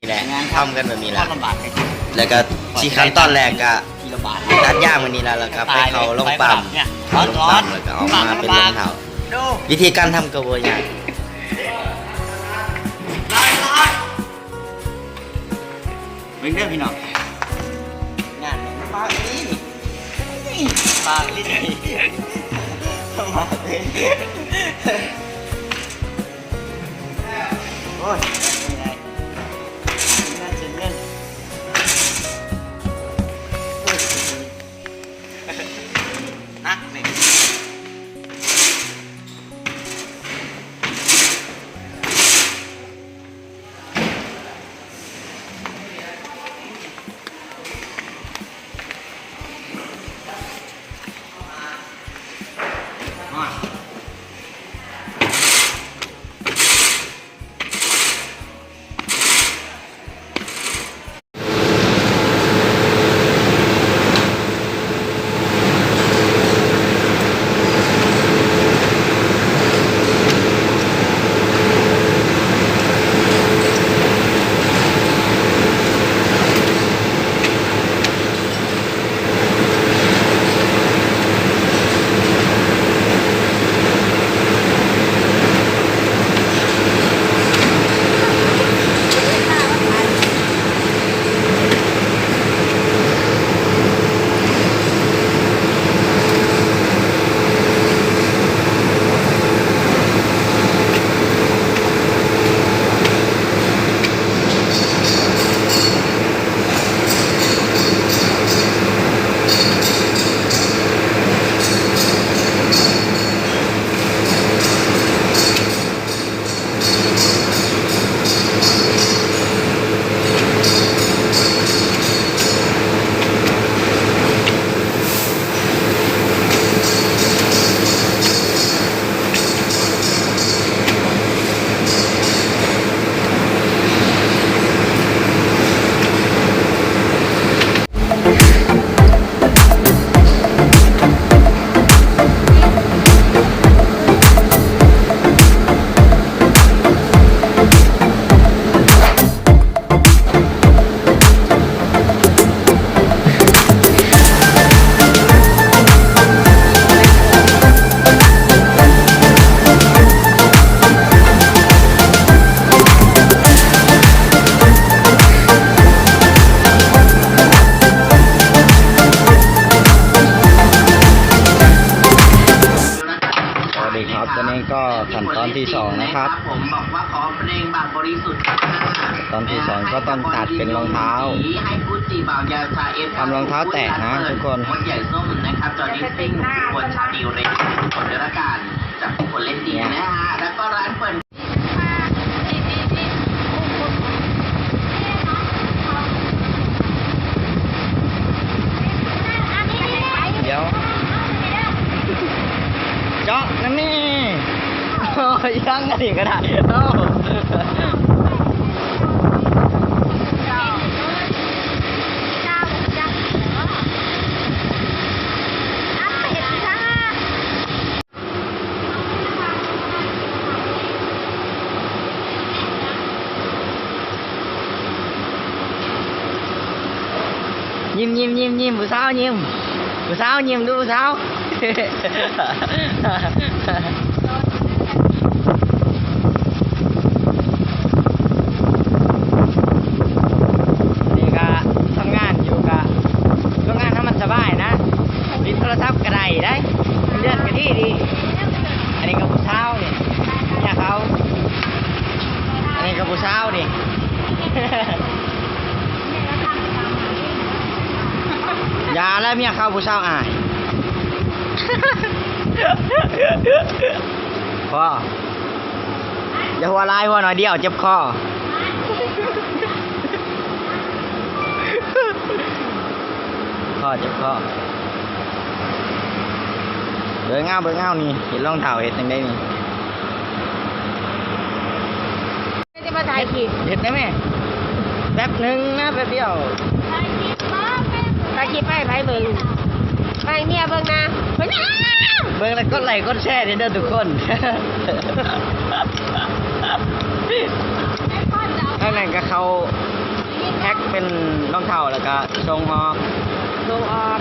นี่แหละทำกันแบบนี้แหละ ลำบาก แล้วก็ที่ขั้นตอนแรกก็ ทีละบาท ตัดย่างวันนี้แล้วก็ไปเขาลงปั๊ม เนี่ย เขาลงปั๊มแล้วก็เอามาเป็นรองเท้า ดู วิธีการทำกระบวนการ เป็นเรื่องพี่น้องงานปลาลิ้นปลาลิ้นมาเลยโอ้ยยังไงน่าจะเล่นนะนี่สวัสดีครับตอนนี้ก็ขั้นตอนที่2นะครับ ผมบอกว่าขอเพลงบาปบริสุทธิ์ ตอนที่2ก็ต้องตัดเป็นรองเท้า ให้พูดจีบ่าวยาวชาเอฟ ทำรองเท้าแตะนะทุกคน มดใหญ่ส้มนะครับจอนี้ซิ่งควรชาดิวเรนทุกคนด้วยละกันจากทุกคนเล่นดีนะฮะแล้วก็ร้านเปิด เดี๋ยวเจาะนั่นนี่โอ้ยยังกันอีกก็ได้โอ้ยิ้มผู้สาวยิ้มดูผู้สาว นี่ก็ทำงานอยู่กับทำงานทำมันสบายนะปิดโทรศัพท์ก็ได้ได้เลื่อนก็ดีอันนี้ก็ผู้สาวนี่เนี่ยเขาอันนี้ก็ผู้สาวนี่ อย่าแล้วเมียเข้าผู้สาวอาย พ่ออย่าหัวลายหัวหน่อยเดียวเจ็บคอ พ่อเจ็บคอเบิ่งเงานี่เห็นรองเท้าเห็ดยังได้นี่ จะมาถ่ายคลิป เห็ดได้ไหมแป๊บหนึ่งนะแป๊บเดียว ถ่ายคลิปให้ไผเบิ่งไปเมียเบิ่งนะเบิ่งนะ เบิ่งแล้วกดไลค์กดแชร์เด้อทุกคน ทำ นั่นก็เขาแพ็คเป็นรองเท้าแล้วก็ส่งออก ลงออก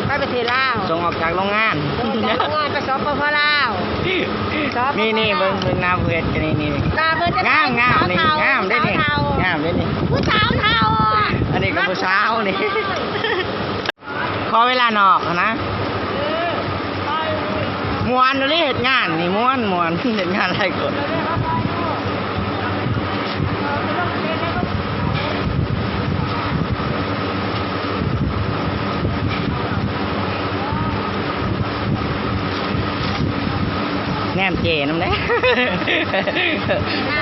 ไปประเทศลาว ส่งออกจากโรงงาน ลงจากโรงงานไปสปปลาว นี่เบิ่งหน้าเพื่อนกันนี่ ลาเพิ่นจะ งามนี่ สวเท งามได้นี่ สวเทาง ามได้นี่ ผู้สาวเทา อันนี้ก็ผู้สาวนี่ ขอเวลานอกนะมวนเลยเหตุงานนี่มวนเหตุงานอะไรก่อนแนมเจน้ำได้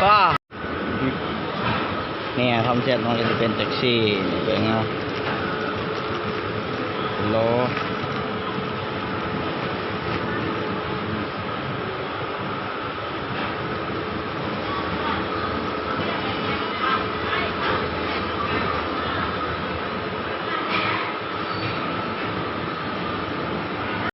ก็เนี่ยทำเสร็จมันก็จะเป็นแท็กซี่เบิ่งเอาโล